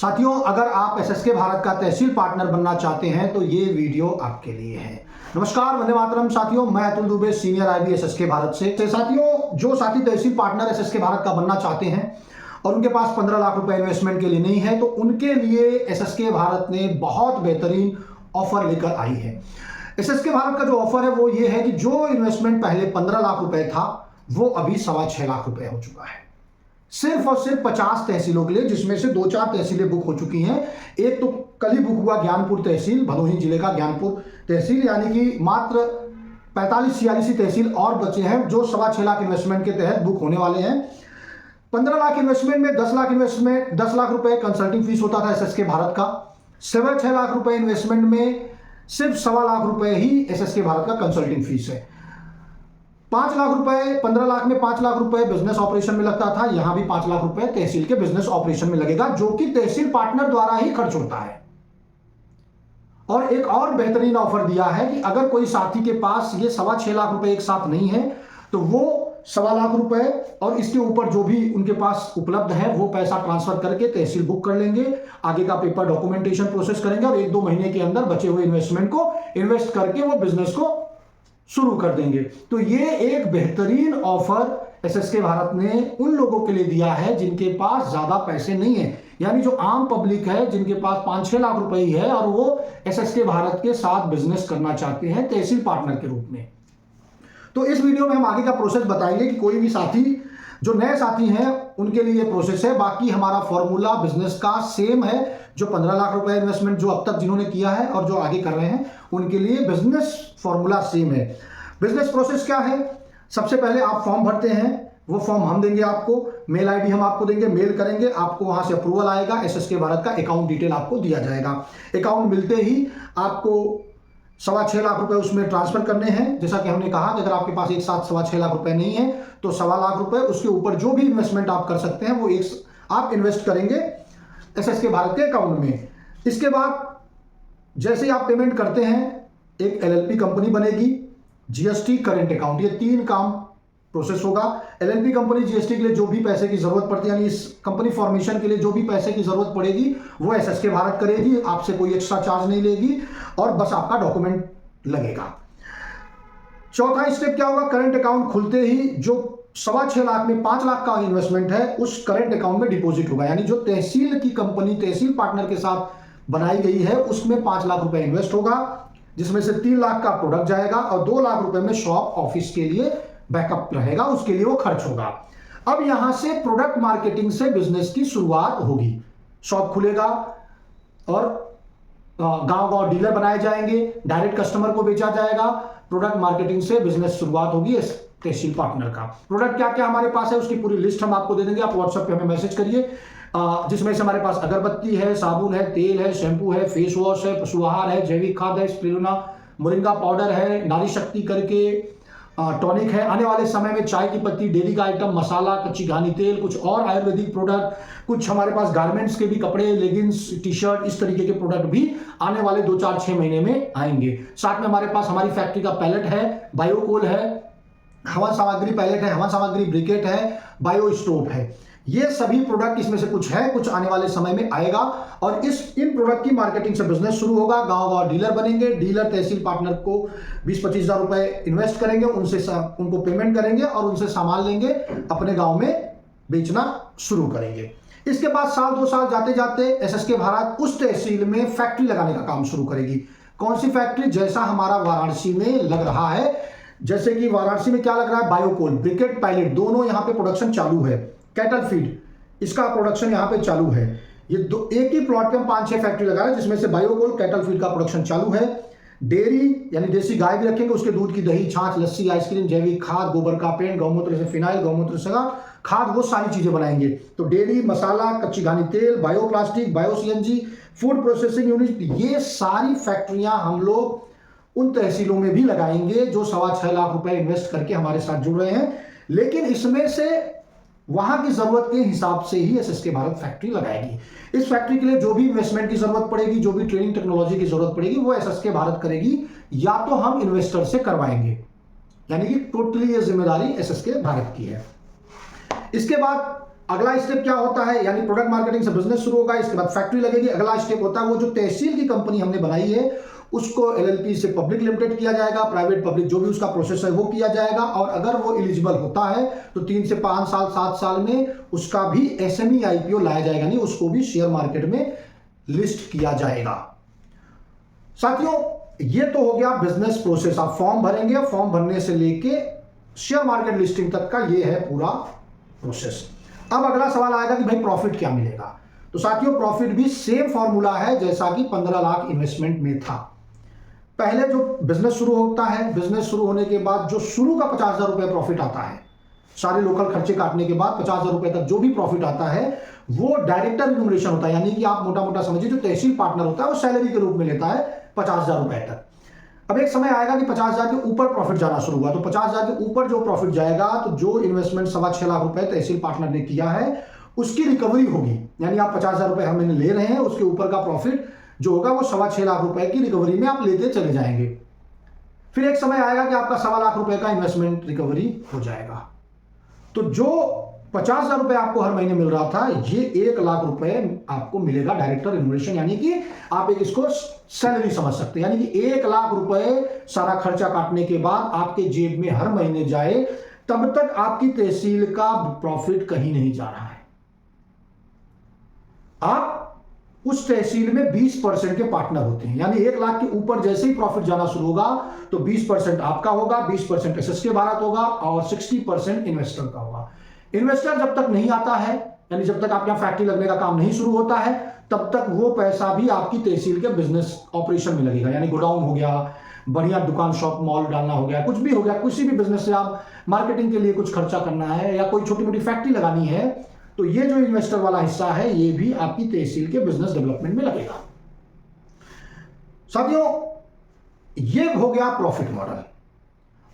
साथियों, अगर आप एसएसके भारत का तहसील पार्टनर बनना चाहते हैं तो ये वीडियो आपके लिए है। नमस्कार, वंदे मातरम साथियों, मैं Atul Dubey, senior IB SSK Bharat से। साथियों, जो साथी तहसील पार्टनर एसएसके भारत का बनना चाहते हैं और उनके पास 15 लाख रुपए इन्वेस्टमेंट के लिए नहीं है, तो उनके लिए एसएसके भारत ने बहुत बेहतरीन ऑफर लेकर आई है। एसएसके भारत का जो ऑफर है वो ये है कि जो इन्वेस्टमेंट पहले 15 लाख रुपए था वो अभी 6.25 लाख रुपए हो चुका है, सिर्फ और सिर्फ 50 तहसीलों के लिए, जिसमें से 2-4 तहसीलें बुक हो चुकी हैं। एक तो कल ही बुक हुआ ज्ञानपुर तहसील, भदोही जिले का ज्ञानपुर तहसील, यानी कि मात्र 45-46 तहसील और बचे हैं जो 6.25 लाख इन्वेस्टमेंट के तहत बुक होने वाले हैं। 15 लाख इन्वेस्टमेंट में 10 लाख इन्वेस्टमेंट 10 लाख रुपए कंसल्टिंग फीस होता था एसएसके भारत का। 6.25 लाख रुपए इन्वेस्टमेंट में सिर्फ 1.25 लाख रुपए ही एसएसके भारत का कंसल्टिंग फीस है। 5 लाख रुपए, 15 लाख में 5 लाख रुपए बिजनेस ऑपरेशन में लगता था, यहां भी 5 लाख रुपए तहसील के बिजनेस ऑपरेशन में लगेगा, जो कि तहसील पार्टनर द्वारा ही खर्च होता है। और एक और बेहतरीन ऑफर दिया है कि अगर कोई साथी के पास ये 6.25 लाख रुपए एक साथ नहीं है तो वो 1.25 लाख रुपए और इसके ऊपर जो भी उनके पास उपलब्ध है वो पैसा ट्रांसफर करके तहसील बुक कर लेंगे, आगे का पेपर डॉक्यूमेंटेशन प्रोसेस करेंगे और 1-2 महीने के अंदर बचे हुए इन्वेस्टमेंट को इन्वेस्ट करके वो बिजनेस को शुरू कर देंगे। तो ये एक बेहतरीन ऑफर एसएसके भारत ने उन लोगों के लिए दिया है जिनके पास ज्यादा पैसे नहीं है, यानी जो आम पब्लिक है जिनके पास 5-6 लाख रुपए ही है और वो एसएसके भारत के साथ बिजनेस करना चाहते हैं तहसील पार्टनर के रूप में। तो इस वीडियो में हम आगे का प्रोसेस बताएंगे कि कोई भी साथी जो नए साथी हैं उनके लिए ये प्रोसेस है। बाकी हमारा फॉर्मूला बिजनेस का सेम है, जो 15 लाख रुपए इन्वेस्टमेंट जो अब तक जिन्होंने किया है और जो आगे कर रहे हैं उनके लिए बिजनेस फॉर्मूला सेम है। बिजनेस प्रोसेस क्या है? सबसे पहले आप फॉर्म भरते हैं, वो फॉर्म हम देंगे आपको, मेल आईडी हम आपको देंगे, मेल करेंगे, आपको वहां से अप्रूवल आएगा, एसएसके भारत का अकाउंट डिटेल आपको दिया जाएगा। अकाउंट मिलते ही आपको 6.25 लाख रुपए उसमें ट्रांसफर करने हैं। जैसा कि हमने कहा कि अगर आपके पास एक साथ 6.25 लाख रुपए नहीं है तो 1.25 लाख रुपए, उसके ऊपर जो भी इन्वेस्टमेंट आप कर सकते हैं वो आप इन्वेस्ट करेंगे एसएसके भारत के अकाउंट में। इसके बाद जैसे ही आप पेमेंट करते हैं, एक एलएलपी कंपनी बनेगी, जीएसटी, करंट अकाउंट, ये 3 काम प्रोसेस होगा। एलएलपी कंपनी जीएसटी के लिए जो भी पैसे की जरूरत पड़ती है, यानी इस कंपनी फॉर्मेशन के लिए जो भी पैसे की जरूरत पड़ेगी वो एसएसके भारत करेगी, आपसे कोई एक्स्ट्रा चार्ज नहीं लेगी और बस आपका डॉक्यूमेंट लगेगा। चौथा स्टेप क्या होगा? करंट अकाउंट खुलते ही जो 6.25 लाख में 5 लाख का इन्वेस्टमेंट है उस करंट अकाउंट में डिपॉजिट होगा, यानी जो तहसील की कंपनी तहसील पार्टनर के साथ बनाई गई है उसमें 5 लाख रुपए इन्वेस्ट होगा, जिसमें से 3 लाख का प्रोडक्ट जाएगा और 2 लाख रुपए में शॉप ऑफिस के लिए बैकअप रहेगा, उसके लिए वो खर्च होगा। अब यहां से प्रोडक्ट मार्केटिंग से बिजनेस की शुरुआत होगी। शॉप खुलेगा और गांव-गांव डीलर बनाए जाएंगे, डायरेक्ट कस्टमर को बेचा जाएगा। प्रोडक्ट मार्केटिंग से बिजनेस शुरुआत होगी इस तहसील पार्टनर का। प्रोडक्ट क्या क्या हमारे पास है उसकी पूरी लिस्ट हम आपको दे देंगे, आप व्हाट्सएप पे हमें मैसेज करिए, जिसमें से हमारे पास अगरबत्ती है, साबुन है, तेल है, शैम्पू है, फेस वॉश है, पशु आहार है, जैविक खाद है, स्पिरुलिना, मोरिंगा पाउडर है, नारी शक्ति करके टॉनिक है, आने वाले समय में चाय की पत्ती, डेली का आइटम, मसाला, कच्ची घानी तेल, कुछ और आयुर्वेदिक प्रोडक्ट, कुछ हमारे पास गारमेंट्स के भी कपड़े, लेगिंग्स, टी शर्ट, इस तरीके के प्रोडक्ट भी आने वाले 2-4-6 महीने में आएंगे। साथ में हमारे पास हमारी फैक्ट्री का पैलेट है, बायोकोल है, हवन सामग्री पैलेट है, हवन सामग्री ब्रिकेट है, बायो स्टोव है। ये सभी प्रोडक्ट इसमें से कुछ है, कुछ आने वाले समय में आएगा और इन प्रोडक्ट की मार्केटिंग से बिजनेस शुरू होगा। गांव-गांव डीलर बनेंगे, डीलर तहसील पार्टनर को 20-25 हजार रुपए इन्वेस्ट करेंगे, उनको पेमेंट करेंगे और उनसे सामान लेंगे, अपने गांव में बेचना शुरू करेंगे। इसके बाद 1-2 साल जाते जाते एसएसके भारत उस तहसील में फैक्ट्री लगाने का काम शुरू करेगी। कौन सी फैक्ट्री? जैसा हमारा वाराणसी में लग रहा है, जैसे कि वाराणसी में क्या लग रहा है, बायोकोल, ब्रिकेट, पैलेट, दोनों यहां पे प्रोडक्शन चालू है। कैटल फीड, इसका प्रोडक्शन यहां पे चालू है। ये एक ही प्लॉट पे हम 5-6 फैक्ट्री लगा रहे हैं, जिसमें से बायोकोल, कैटल फीड का प्रोडक्शन चालू है। डेयरी यानी देसी गाय भी रखेंगे, उसके दूध की दही, छाछ, लस्सी, आइसक्रीम, जैविक खाद, गोबर का पेंट, गौमूत्र से फिनाइल, गौमूत्र से खाद, वो सारी चीजें बनाएंगे। तो डेयरी, मसाला, कच्ची घानी तेल, bio plastic, bio CNG, food processing unit, ये सारी फैक्ट्रियां हम लोग उन तहसीलों में भी लगाएंगे जो 6.25 लाख रुपए इन्वेस्ट करके हमारे साथ जुड़ रहे हैं। लेकिन इसमें से वहां की जरूरत के हिसाब से ही एसएसके भारत फैक्ट्री लगाएगी। इस फैक्ट्री के लिए जो भी इन्वेस्टमेंट की जरूरत पड़ेगी, जो भी ट्रेनिंग टेक्नोलॉजी की जरूरत पड़ेगी, वो एसएसके भारत करेगी, या तो हम इन्वेस्टर से करवाएंगे, यानी कि टोटली ये जिम्मेदारी एसएसके भारत की है। इसके बाद अगला स्टेप क्या होता है, यानी प्रोडक्ट मार्केटिंग से बिजनेस शुरू होगा, इसके बाद फैक्ट्री लगेगी। अगला स्टेप होता है वो जो तहसील की कंपनी हमने बनाई है उसको एलएलपी से पब्लिक लिमिटेड किया जाएगा, प्राइवेट पब्लिक जो भी उसका प्रोसेस है वो किया जाएगा। और अगर वो एलिजिबल होता है तो 3 से 5 साल 7 साल में उसका भी एसएमई आईपीओ लाया जाएगा, नहीं उसको भी शेयर मार्केट में लिस्ट किया जाएगा। साथियों, ये तो हो गया बिजनेस प्रोसेस। आप फॉर्म भरेंगे, फॉर्म भरने से लेके शेयर मार्केट लिस्टिंग तक का ये है पूरा प्रोसेस। अब अगला सवाल आएगा कि भाई प्रॉफिट क्या मिलेगा। तो साथियों, प्रॉफिट भी सेम फॉर्मूला है जैसा कि 15 लाख इन्वेस्टमेंट में था। पहले जो बिजनेस शुरू होता है, बिजनेस शुरू होने के बाद जो शुरू का 50,000 रुपये प्रॉफिट आता है, सारे लोकल खर्चे काटने के बाद 50,000 रुपये तक जो भी प्रॉफिट आता है वो डायरेक्टर रिम्यूनरेशन होता है। यानी कि आप मोटा मोटा समझिए जो तहसील पार्टनर होता है वो सैलरी के रूप में लेता है 50,000 रुपये तक। अब एक समय आएगा कि 50,000 के ऊपर प्रॉफिट जाना शुरू हुआ, तो 50,000 के ऊपर जो प्रॉफिट जाएगा तो जो इन्वेस्टमेंट 6.25 लाख रुपए तहसील पार्टनर ने किया है उसकी रिकवरी होगी। यानी आप 50,000 रुपए हम ले रहे हैं, उसके ऊपर का प्रॉफिट जो होगा वो 6.25 लाख रुपए की रिकवरी में आप लेते चले जाएंगे। फिर एक समय आएगा कि आपका 1.25 लाख रुपए का इन्वेस्टमेंट रिकवरी हो जाएगा। तो जो 50,000 रुपए आपको हर महीने मिल रहा था, ये 1 लाख रुपए आपको मिलेगा डायरेक्टर रिम्यूनरेशन, यानी कि आप एक इसको सैलरी समझ सकते हैं। यानी कि 1 लाख रुपए सारा खर्चा काटने के बाद आपके जेब में हर महीने जाए, तब तक आपकी तहसील का प्रॉफिट कहीं नहीं जा रहा है। आप उस तहसील में 20% के पार्टनर होते हैं। यानी 1 लाख के ऊपर जैसे ही प्रॉफिट जाना शुरू होगा तो 20% आपका होगा, 20% एसएसके भारत होगा और 60% इन्वेस्टर का होगा। इन्वेस्टर जब तक नहीं आता है, यानी जब तक आपके यहाँ फैक्ट्री लगने का काम नहीं शुरू होता है, तब तक वो पैसा भी आपकी तहसील के बिजनेस ऑपरेशन में लगेगा। यानी गोडाउन हो गया, बढ़िया दुकान शॉप मॉल डालना हो गया, कुछ भी हो गया, किसी भी बिजनेस से आप मार्केटिंग के लिए कुछ खर्चा करना है या कोई छोटी मोटी फैक्ट्री लगानी है, तो ये जो इन्वेस्टर वाला हिस्सा है ये भी आपकी तहसील के बिजनेस डेवलपमेंट में लगेगा। साथियों, ये हो गया प्रॉफिट मॉडल।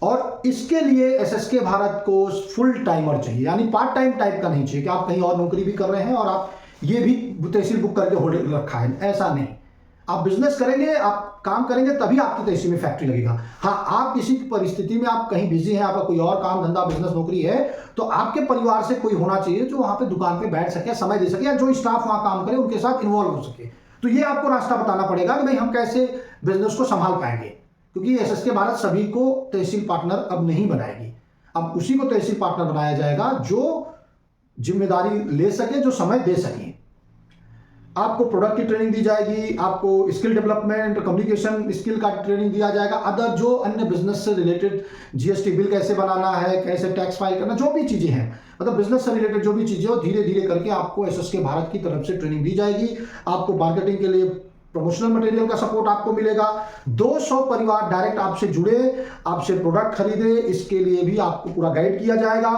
और इसके लिए एसएसके भारत को फुल टाइमर चाहिए, यानी पार्ट टाइम टाइप का नहीं चाहिए कि आप कहीं और नौकरी भी कर रहे हैं और आप ये भी तहसील बुक करके होल्ड रखा है, ऐसा नहीं। आप बिजनेस करेंगे, आप काम करेंगे, तभी आपकी तहसील में फैक्ट्री लगेगा। हाँ, आप किसी परिस्थिति में आप कहीं बिजी हैं, आपका कोई और काम धंधा बिजनेस नौकरी है, तो आपके परिवार से कोई होना चाहिए जो वहां पे दुकान पे बैठ सके, समय दे सके, या जो स्टाफ वहां काम करे उनके साथ इन्वॉल्व हो सके। तो ये आपको रास्ता बताना पड़ेगा कि भाई हम कैसे बिजनेस को संभाल पाएंगे, क्योंकि एसएसके भारत सभी को तहसील पार्टनर अब नहीं बनाएगी। अब उसी को तहसील पार्टनर बनाया जाएगा जो जिम्मेदारी ले सके, जो समय दे सके। आपको प्रोडक्ट की ट्रेनिंग दी जाएगी, आपको स्किल डेवलपमेंट, कम्युनिकेशन स्किल का ट्रेनिंग दिया जाएगा, अदर जो अन्य बिजनेस से रिलेटेड जीएसटी बिल कैसे बनाना है, कैसे टैक्स फाइल करना, जो भी चीजें हैं, मतलब बिजनेस से रिलेटेड जो भी चीजें हो, धीरे धीरे करके आपको एसएसके भारत की तरफ से ट्रेनिंग दी जाएगी। आपको मार्केटिंग के लिए प्रमोशनल मटेरियल का सपोर्ट आपको मिलेगा। 200 परिवार डायरेक्ट आपसे जुड़े, आपसे प्रोडक्ट खरीदे, इसके लिए भी आपको पूरा गाइड किया जाएगा।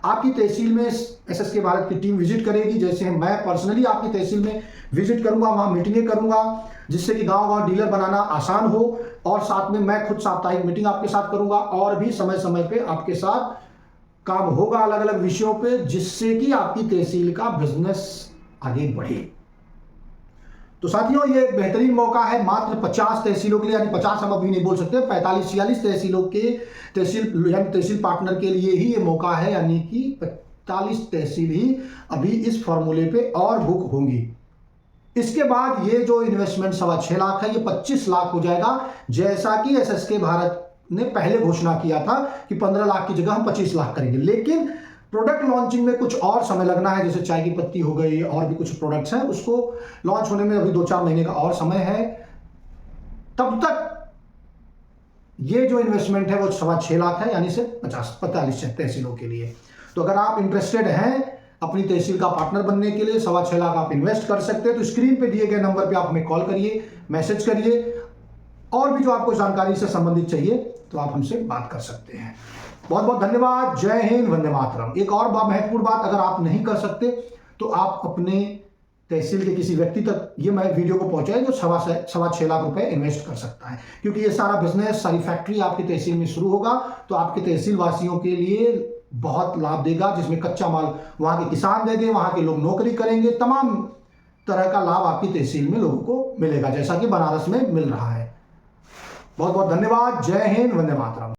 आपकी तहसील में एसएसके भारत की टीम विजिट करेगी, जैसे मैं पर्सनली आपकी तहसील में विजिट करूंगा, वहां मीटिंगें करूंगा, जिससे कि गांव-गांव डीलर बनाना आसान हो। और साथ में मैं खुद साप्ताहिक मीटिंग आपके साथ करूंगा और भी समय समय पे आपके साथ काम होगा अलग अलग विषयों पे, जिससे कि आपकी तहसील का बिजनेस आगे बढ़े। तो साथियों, ये एक बेहतरीन मौका है मात्र 50 तहसीलों के लिए, यानी 50 हम अभी नहीं बोल सकते, 45-46 तहसीलों के तहसील पार्टनर के लिए ही ये मौका है। यानी कि 45 तहसील ही अभी इस फॉर्मूले पे और बुक होंगी। इसके बाद ये जो इन्वेस्टमेंट 6.25 लाख है, ये 25 लाख हो जाएगा, जैसा कि एसएसके भारत ने पहले घोषणा किया था कि 15 लाख की जगह हम 25 लाख करेंगे। लेकिन प्रोडक्ट लॉन्चिंग में कुछ और समय लगना है, जैसे चाय की पत्ती हो गई और भी कुछ प्रोडक्ट्स हैं, उसको लॉन्च होने में अभी 2-4 महीने का और समय है। तब तक ये जो इन्वेस्टमेंट है वो 6.25 लाख है, यानी से 45 तहसीलों के लिए। तो अगर आप इंटरेस्टेड हैं अपनी तहसील का पार्टनर बनने के लिए, 6.25 लाख आप इन्वेस्ट कर सकते हैं। तो स्क्रीन पे दिए गए नंबर पे आप हमें कॉल करिए, मैसेज करिए, और भी जो आपको जानकारी से संबंधित चाहिए तो आप हमसे बात कर सकते हैं। बहुत बहुत धन्यवाद। जय हिंद, वंदे मातरम। एक और महत्वपूर्ण बात, अगर आप नहीं कर सकते तो आप अपने तहसील के किसी व्यक्ति तक ये मैं वीडियो को पहुंचाए जो 6.25 लाख रुपए इन्वेस्ट कर सकता है, क्योंकि ये सारा बिजनेस, सारी फैक्ट्री आपकी तहसील में शुरू होगा तो आपके तहसील वासियों के लिए बहुत लाभ देगा, जिसमें कच्चा माल वहां के किसान देंगे, वहां के लोग नौकरी करेंगे, तमाम तरह का लाभ आपकी तहसील में लोगों को मिलेगा, जैसा कि बनारस में मिल रहा है। बहुत बहुत धन्यवाद। जय हिंद, वंदे मातरम।